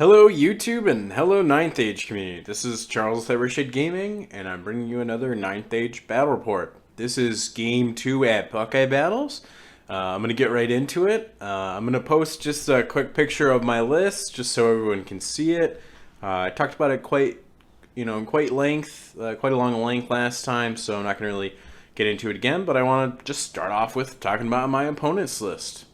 Hello YouTube and hello Ninth Age community. This is Charles Cybershade Gaming and I'm bringing you another Ninth Age battle report. This is game 2 at Buckeye Battles. I'm going to get right into it. I'm going to post just a quick picture of my list just so everyone can see it. I talked about it quite a long length last time, so I'm not going to really get into it again, but I want to just start off with talking about my opponent's list.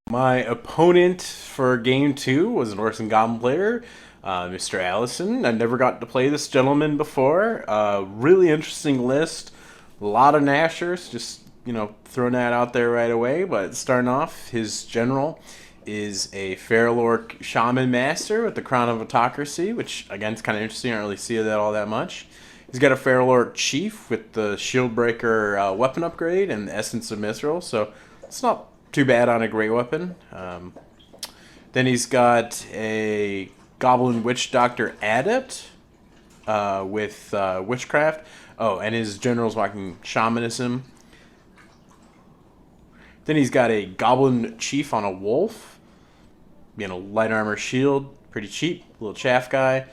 My opponent for game 2 was an Orcs and Goblin player, Mr. Allison. I never got to play this gentleman before. Really interesting list. A lot of Gnashers, just, throwing that out there right away. But starting off, his general is a Feral Orc Shaman Master with the Crown of Autocracy, which, again, is kind of interesting. I don't really see that all that much. He's got a Feral Orc Chief with the Shield Breaker weapon upgrade and the Essence of Mithril, so it's not too bad on a great weapon. Then he's got a Goblin Witch Doctor Adept with Witchcraft. Oh, and his general's walking Shamanism. Then he's got a Goblin Chief on a Wolf. Light armor shield, pretty cheap, little chaff guy.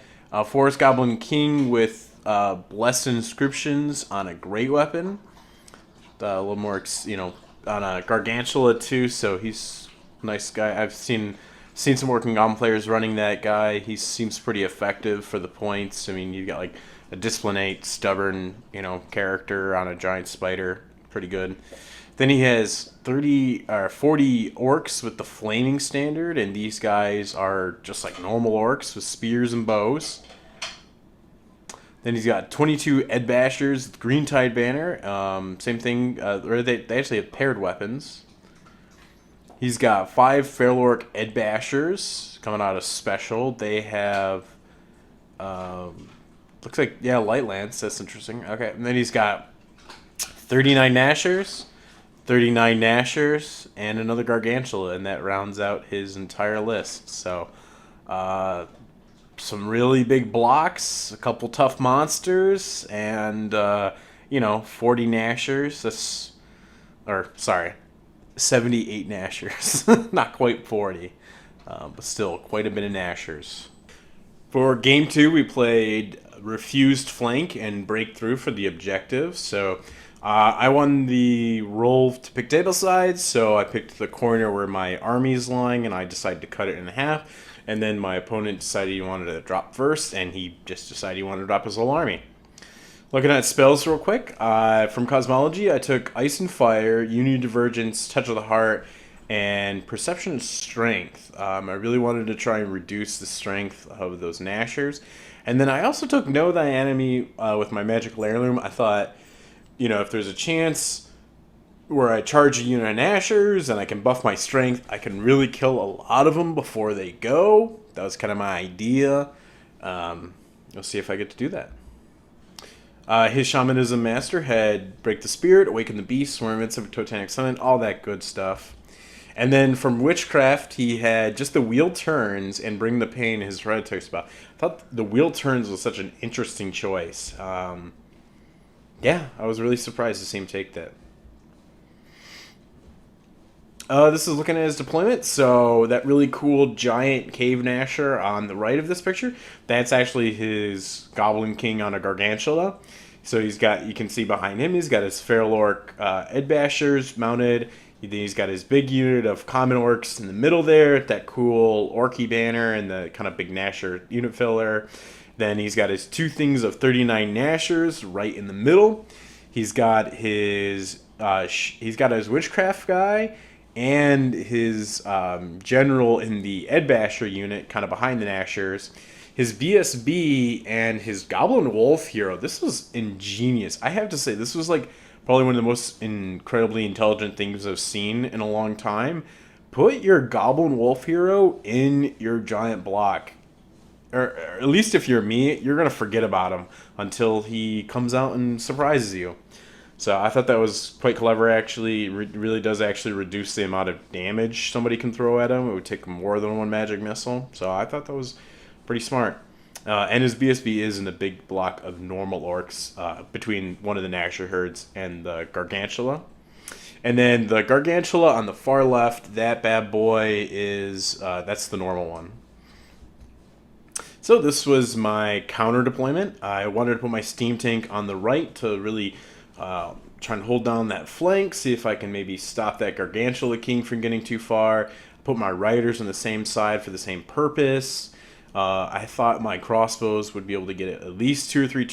Forest Goblin King with Blessed Inscriptions on a great weapon. A little more, on a Gargantula too, so he's a nice guy. I've seen some Orc Goblin players running that guy. He seems pretty effective for the points. I mean, you got like a Disciplinate, stubborn, character on a giant spider, pretty good. Then he has 30 or 40 orcs with the flaming standard, and these guys are just like normal orcs with spears and bows. Then he's got 22 Ed Bashers, Green Tide Banner. Same thing. They actually have paired weapons. He's got 5 Feral Orc Ed Bashers coming out of special. They have, looks like, Light Lance. That's interesting. Okay, and then he's got 39 Gnashers, 39 Gnashers, and another Gargantula, and that rounds out his entire list. So, some really big blocks, a couple tough monsters, and 40 Gnashers. 78 Gnashers. Not quite 40, but still quite a bit of Gnashers. For game 2, we played Refused Flank and Breakthrough for the objective. So I won the roll to pick table sides, so I picked the corner where my army is lying, and I decided to cut it in half. And then my opponent decided he wanted to drop first, and he just decided he wanted to drop his whole army. Looking at spells real quick, from Cosmology, I took Ice and Fire, Unity Divergence, Touch of the Heart, and Perception and Strength. I really wanted to try and reduce the strength of those Gnashers. And then I also took Know Thy Enemy with my Magical Heirloom. I thought, if there's a chance where I charge a unit of Gnashers and I can buff my strength, I can really kill a lot of them before they go. That was kind of my idea. We'll see if I get to do that. His Shamanism Master had Break the Spirit, Awaken the Beast, Swarm Invincible, Totanic Summon, all that good stuff. And then from Witchcraft, he had just the Wheel Turns and Bring the Pain, his hereditary spell. I thought the Wheel Turns was such an interesting choice. I was really surprised to see him take that. This is looking at his deployment. So that really cool giant cave Gnasher on the right of this picture, that's actually his Goblin King on a Gargantula. So you can see behind him, he's got his Feral Orc Ed Bashers mounted. Then he's got his big unit of Common Orcs in the middle there, that cool Orky banner and the kind of big Gnasher unit filler. Then he's got his 2 things of 39 Gnashers right in the middle. He's got his Witchcraft guy and his general in the Ed Basher unit, kind of behind the Gnashers. His BSB and his Goblin Wolf hero. This was ingenious. I have to say, this was like probably one of the most incredibly intelligent things I've seen in a long time. Put your Goblin Wolf hero in your giant block. Or at least if you're me, you're going to forget about him until he comes out and surprises you. So I thought that was quite clever, actually. It really does actually reduce the amount of damage somebody can throw at him. It would take more than one magic missile. So I thought that was pretty smart. And his BSB is in a big block of normal orcs between one of the Gnasher herds and the Gargantula. And then the Gargantula on the far left, that bad boy is, that's the normal one. So this was my counter deployment. I wanted to put my steam tank on the right to really try and hold down that flank, see if I can maybe stop that Gargantula King from getting too far. Put my riders on the same side for the same purpose. I thought my crossbows would be able to get at least 2 or 3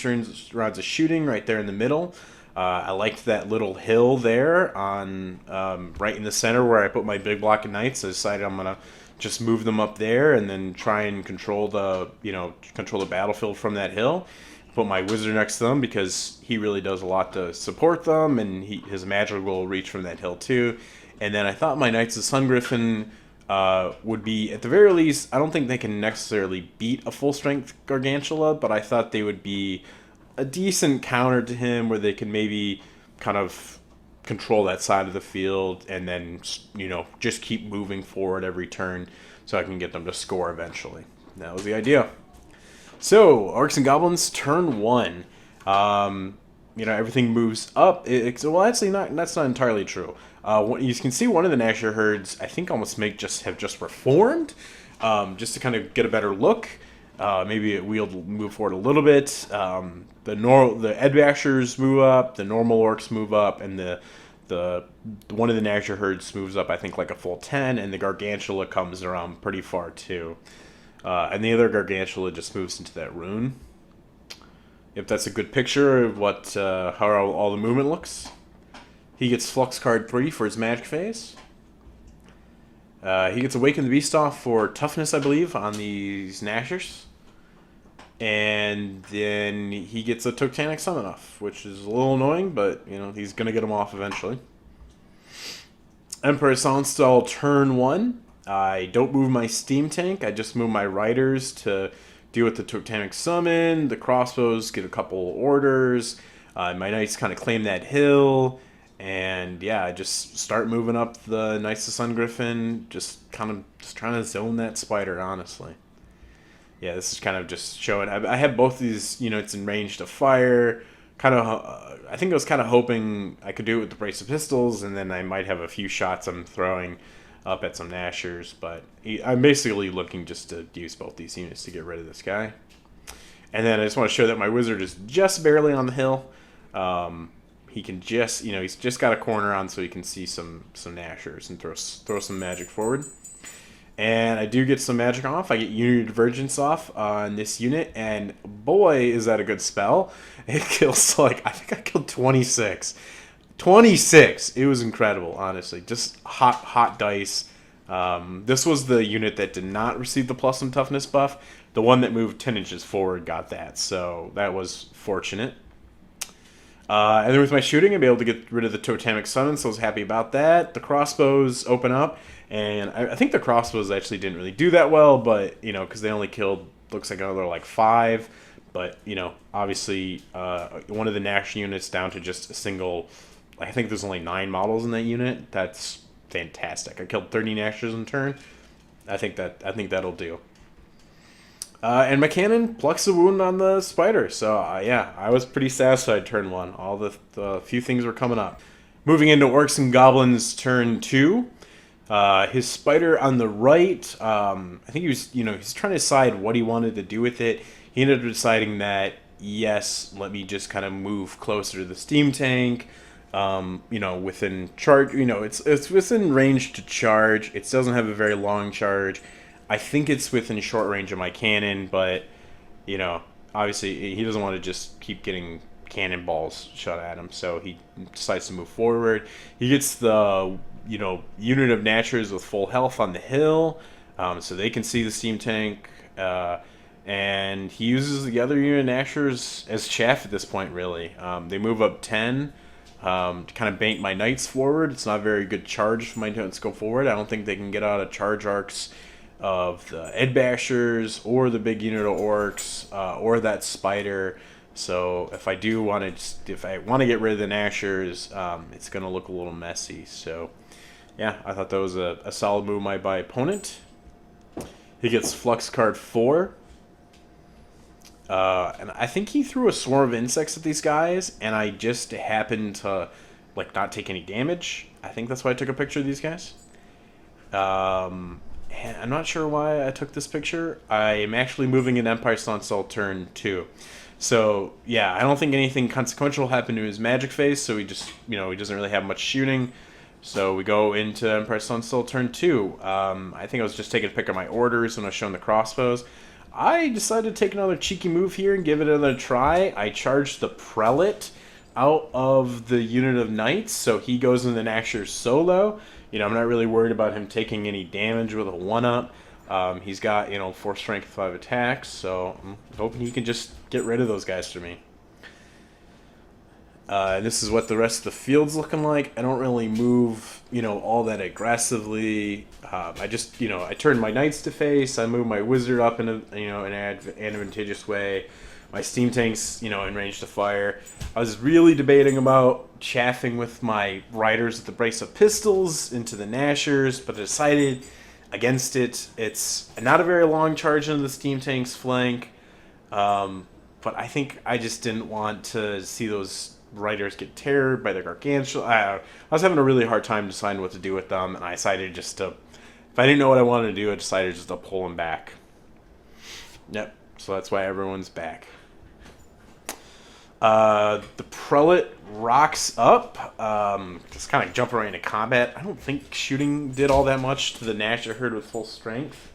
rounds of shooting right there in the middle. I liked that little hill there on right in the center where I put my big block of knights. I decided I'm gonna just move them up there and then try and control the battlefield from that hill. Put my wizard next to them because he really does a lot to support them, and his magic will reach from that hill too. And then I thought my Knights of Sun Griffin would be, at the very least, I don't think they can necessarily beat a full-strength Gargantula, but I thought they would be a decent counter to him where they can maybe kind of control that side of the field and then, just keep moving forward every turn so I can get them to score eventually. That was the idea. So, Orcs and Goblins, turn 1. Everything moves up. Well, actually, that's not entirely true. You can see one of the Gnasher herds, I think, almost have just reformed, just to kind of get a better look. Maybe we'll move forward a little bit. The Edbashers move up, the normal orcs move up, and the one of the Gnasher herds moves up, I think, like a full 10, and the Gargantula comes around pretty far too. And the other Gargantula just moves into that rune. If that's a good picture of how all the movement looks. He gets Flux card 3 for his magic phase. He gets Awaken the Beast off for toughness, I believe, on these Gnashers. And then he gets a Totanic Summon off, which is a little annoying, but he's going to get him off eventually. Emperor Sonnstahl, turn 1. I don't move my steam tank, I just move my riders to deal with the Totanic Summon. The crossbows get a couple orders. My knights kind of claim that hill. And yeah, I just start moving up the Knights of Sun Griffin, just trying to zone that spider, honestly. Yeah, this is kind of just showing. I have both these units in range to fire. I think I was kind of hoping I could do it with the brace of pistols, and then I might have a few shots I'm throwing up at some Gnashers, but I'm basically looking just to use both these units to get rid of this guy. And then I just want to show that my wizard is just barely on the hill. He can just, he's just got a corner on so he can see some Gnashers and throw some magic forward. And I do get some magic off. I get Unity Divergence off on this unit, and boy, is that a good spell. It kills, I think I killed 26. 26! It was incredible, honestly. Just hot dice. This was the unit that did not receive the plus some toughness buff. The one that moved 10 inches forward got that, so that was fortunate. And then with my shooting, I'll be able to get rid of the Totemic Summon, so I was happy about that. The crossbows open up, and I think the crossbows actually didn't really do that well, but, because they only killed, looks like another, 5. But, obviously, one of the Gnash units down to just a single, I think there's only 9 models in that unit. That's fantastic. I killed 30 Gnashers in turn. I think that'll do. And my cannon plucks a wound on the spider. So, yeah, I was pretty satisfied turn 1. All the few things were coming up. Moving into Orcs and Goblins turn 2. His spider on the right, I think he was, he's trying to decide what he wanted to do with it. He ended up deciding that, yes, let me just kind of move closer to the steam tank. Within charge, it's within range to charge. It doesn't have a very long charge. I think it's within short range of my cannon, but, obviously he doesn't want to just keep getting cannonballs shot at him, so he decides to move forward. He gets the, unit of Gnashers with full health on the hill, so they can see the steam tank, and he uses the other unit of Gnashers as chaff at this point, really. They move up 10 to kind of bank my knights forward. It's not a very good charge for my knights to go forward. I don't think they can get out of charge arcs of the Edbashers or the big unit of Orcs or that spider. So if I want to get rid of the Gnashers, it's going to look a little messy. So yeah, I thought that was a solid move by my opponent. He gets Flux card 4. And I think he threw a swarm of insects at these guys, and I just happened to like not take any damage. I think that's why I took a picture of these guys. And I'm not sure why I took this picture. I am actually moving in Empire Sonnstahl turn 2. So, yeah, I don't think anything consequential happened to his magic phase, so he just, he doesn't really have much shooting. So we go into Empire Sonnstahl turn 2. I think I was just taking a pick of my orders when I was showing the crossbows. I decided to take another cheeky move here and give it another try. I charged the Prelate out of the unit of knights, so he goes in the Gnashers solo. I'm not really worried about him taking any damage with a 1-up. He's got, 4 strength, 5 attacks, so I'm hoping he can just get rid of those guys for me. This is what the rest of the field's looking like. I don't really move, all that aggressively. I just, I turn my knights to face. I move my wizard up in an advantageous way. My steam tanks, in range to fire. I was really debating about chaffing with my riders with the brace of pistols into the Gnashers, but I decided against it. It's not a very long charge into the steam tank's flank, but I think I just didn't want to see those riders get teared by the gargantuan. I was having a really hard time deciding what to do with them, and I decided just to, if I didn't know what I wanted to do, I decided just to pull them back. Yep, so that's why everyone's back. The Prelate rocks up, just kind of jumping right into combat. I don't think shooting did all that much to the Gnasher herd with full strength.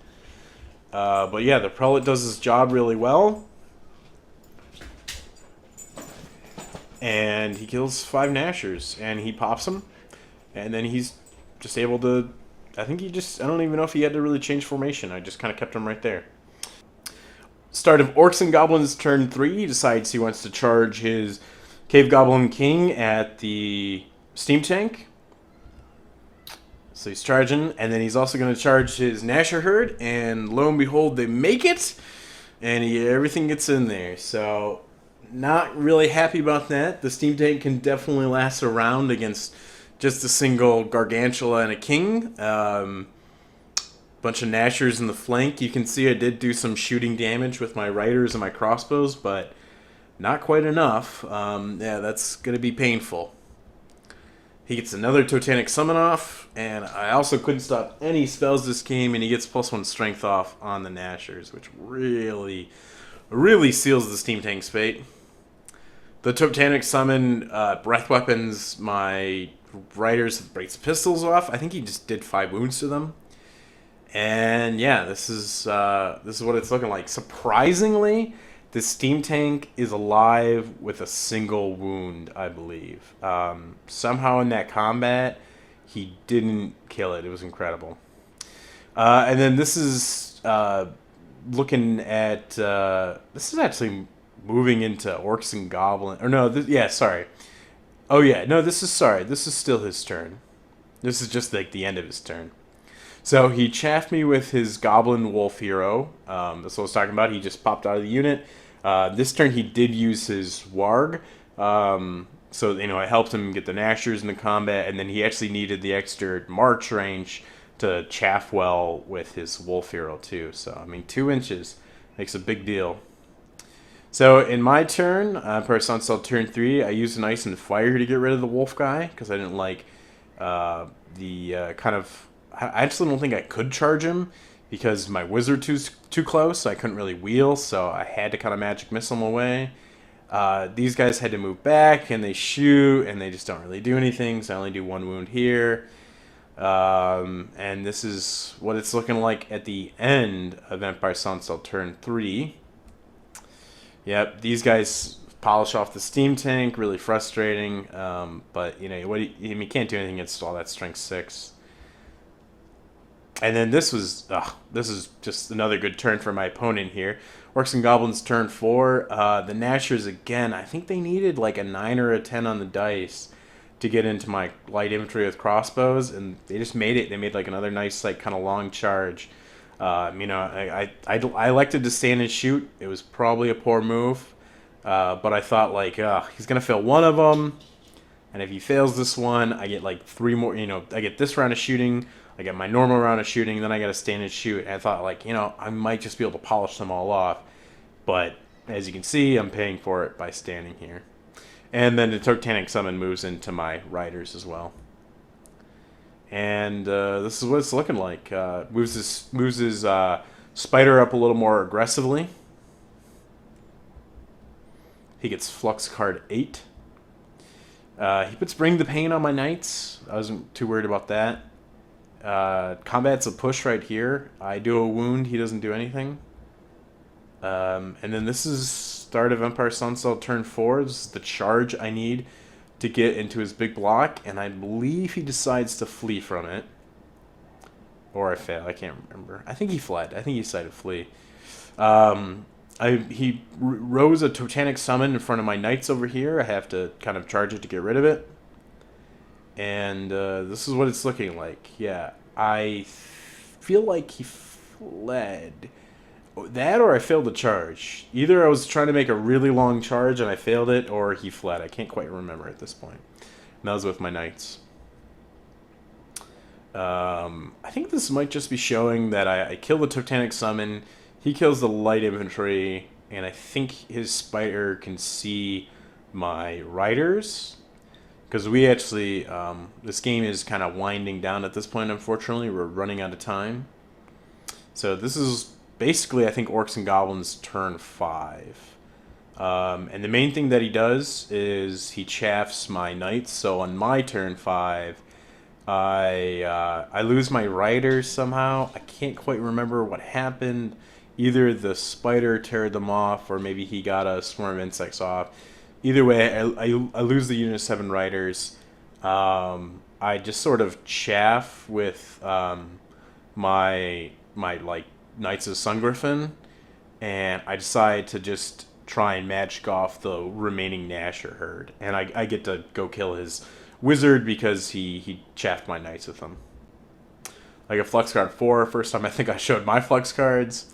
But yeah, the Prelate does his job really well. And he kills 5 Gnashers, and he pops them. And then he's just able to, I don't even know if he had to really change formation. I just kind of kept him right there. Start of Orcs and Goblins turn 3, he decides he wants to charge his Cave Goblin King at the steam tank. So he's charging, and then he's also going to charge his Gnasher herd, and lo and behold, they make it, and everything gets in there. So not really happy about that. The steam tank can definitely last a round against just a single Gargantula and a King. Bunch of Gnashers in the flank. You can see I did do some shooting damage with my riders and my crossbows, but not quite enough. Yeah, that's going to be painful. He gets another Totanic Summon off, and I also couldn't stop any spells this game, and he gets +1 strength off on the Gnashers, which really, really seals the steam tank's fate. The Totanic Summon breath weapons my riders with brace pistols off. I think he just did 5 wounds to them. And yeah, this is what it's looking like. Surprisingly, the steam tank is alive with a single wound, I believe. Somehow in that combat, he didn't kill it. It was incredible. And then this is looking at this is actually moving into Orcs and Goblin. Or no, sorry. Oh yeah, no, this is still his turn. This is just like the end of his turn. So he chaffed me with his Goblin Wolf Hero. That's what I was talking about. He just popped out of the unit. This turn he did use his Warg. So, I helped him get the Gnashers into combat, and then he actually needed the extra March range to chaff well with his Wolf Hero too. So, 2 inches makes a big deal. So in my turn, Empire Sonnstahl turn 3, I used an Ice and Fire to get rid of the Wolf guy, because I didn't like I actually don't think I could charge him because my wizard too close, so I couldn't really wheel, so I had to kind of magic missile him away. These guys had to move back, and they shoot, and they just don't really do anything, so I only do 1 wound here. And this is what it's looking like at the end of Empire Sonnstahl turn 3. Yep, these guys polish off the steam tank, really frustrating, but you can't do anything against all that strength 6. And then this is just another good turn for my opponent here. Orcs and Goblins turn 4. The Gnashers, again, I think they needed like a 9 or a 10 on the dice to get into my light infantry with crossbows, and they just made it. They made like another nice, like, kind of long charge. I elected to stand and shoot. It was probably a poor move, but I thought, like, he's going to fail one of them, and if he fails this one, I get like 3 more, I get this round of shooting, I get my normal round of shooting, then I got to stand and shoot. And I thought, like, I might just be able to polish them all off. But as you can see, I'm paying for it by standing here. And then the Totanic Summon moves into my riders as well. And this is what it's looking like. Moves his spider up a little more aggressively. He gets Flux card 8. He puts Bring the Pain on my knights. I wasn't too worried about that. Combat's a push right here. I do a wound. He doesn't do anything. And then this is start of Empire Sonnstahl turn 4. This is the charge I need to get into his big block. And I believe he decides to flee from it. Or I fail. I can't remember. I think he fled. I think he decided to flee. He rose a Totanic Summon in front of my knights over here. I have to kind of charge it to get rid of it. And this is what it's looking like. Yeah, I feel like he fled. That or I failed the charge. Either I was trying to make a really long charge and I failed it, or he fled. I can't quite remember at this point. And that was with my knights. I think this might just be showing that I kill the Totanic Summon. He kills the light infantry, and I think his spider can see my riders. Because we actually, this game is kind of winding down at this point, unfortunately. We're running out of time. So this is basically, I think, Orcs and Goblins turn 5. And the main thing that he does is he chaffs my knights. So on my turn 5, I lose my riders somehow. I can't quite remember what happened. Either the spider teared them off, or maybe he got a swarm of insects off. Either way, I lose the unit of 7 riders. I just sort of chaff with my like Knights of Sun Griffin, and I decide to just try and magic off the remaining Gnasher herd, and I get to go kill his wizard because he chaffed my knights with him. I get Flux card 4. First time I think I showed my Flux cards.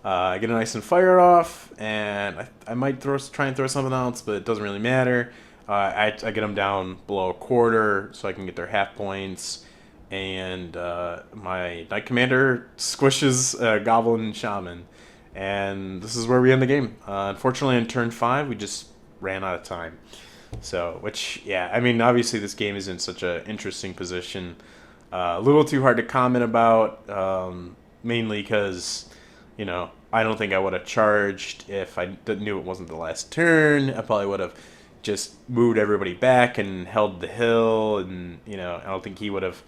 I get a nice and fire off, and I might try and throw something else, but it doesn't really matter. I get them down below a quarter so I can get their half points, and my Knight Commander squishes Goblin Shaman, and this is where we end the game. Unfortunately, in turn 5, we just ran out of time. So, which, yeah, I mean, obviously this game is in such an interesting position. A little too hard to comment about, mainly because, you know, I don't think I would have charged if I knew it wasn't the last turn. I probably would have just moved everybody back and held the hill, and, you know, I don't think he would have,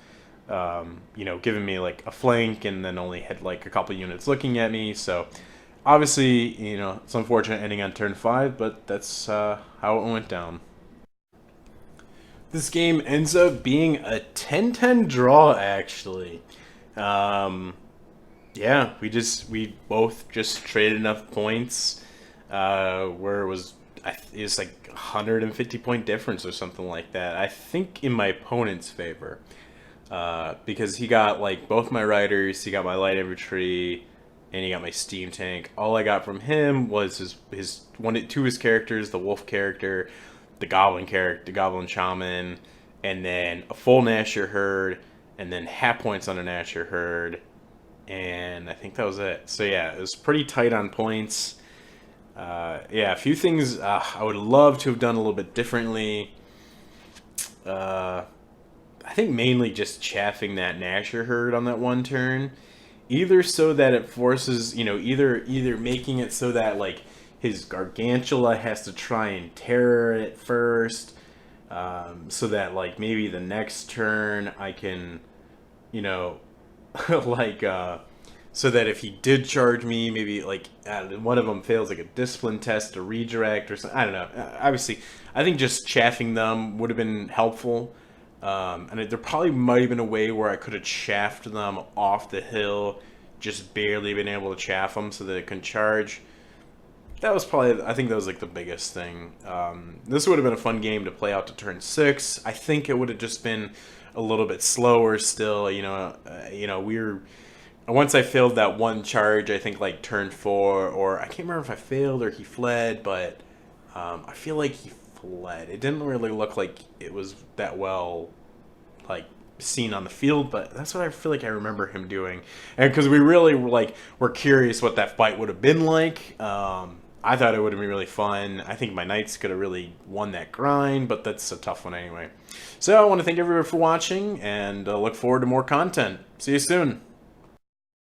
you know, given me, like, a flank and then only had, like, a couple units looking at me. So, obviously, you know, it's unfortunate ending on turn 5, but that's how it went down. This game ends up being a 10-10 draw, actually. Yeah, we both just traded enough points where it was like 150 point difference or something like that. I think in my opponent's favor, because he got like both my riders, he got my light infantry, and he got my steam tank. All I got from him was two of his characters, the wolf character, the goblin character, the goblin shaman, and then a full Gnasher herd, and then half points on a Gnasher herd. And I think that was it. So yeah, it was pretty tight on points. Yeah, a few things I would love to have done a little bit differently. I think mainly just chaffing that Gnasher herd on that one turn. Either so that it forces, you know, either making it so that, like, his Gargantula has to try and terror it first, so that, like, maybe the next turn I can, you know, like, so that if he did charge me, maybe, like, one of them fails, like, a discipline test, a redirect, or something. I don't know. Obviously, I think just chaffing them would have been helpful. And there probably might have been a way where I could have chaffed them off the hill, just barely been able to chaff them so that it can charge. That was probably, I think that was like the biggest thing. This would have been a fun game to play out to turn 6. I think it would have just been a little bit slower still. Once I failed that one charge, I think like turn 4, or I can't remember if I failed or he fled, but I feel like he fled. It didn't really look like it was that well, like, seen on the field, but that's what I feel like I remember him doing. And because we really were curious what that fight would have been like. I thought it would have been really fun. I think my knights could have really won that grind, but that's a tough one anyway. So I want to thank everyone for watching, and look forward to more content. See you soon.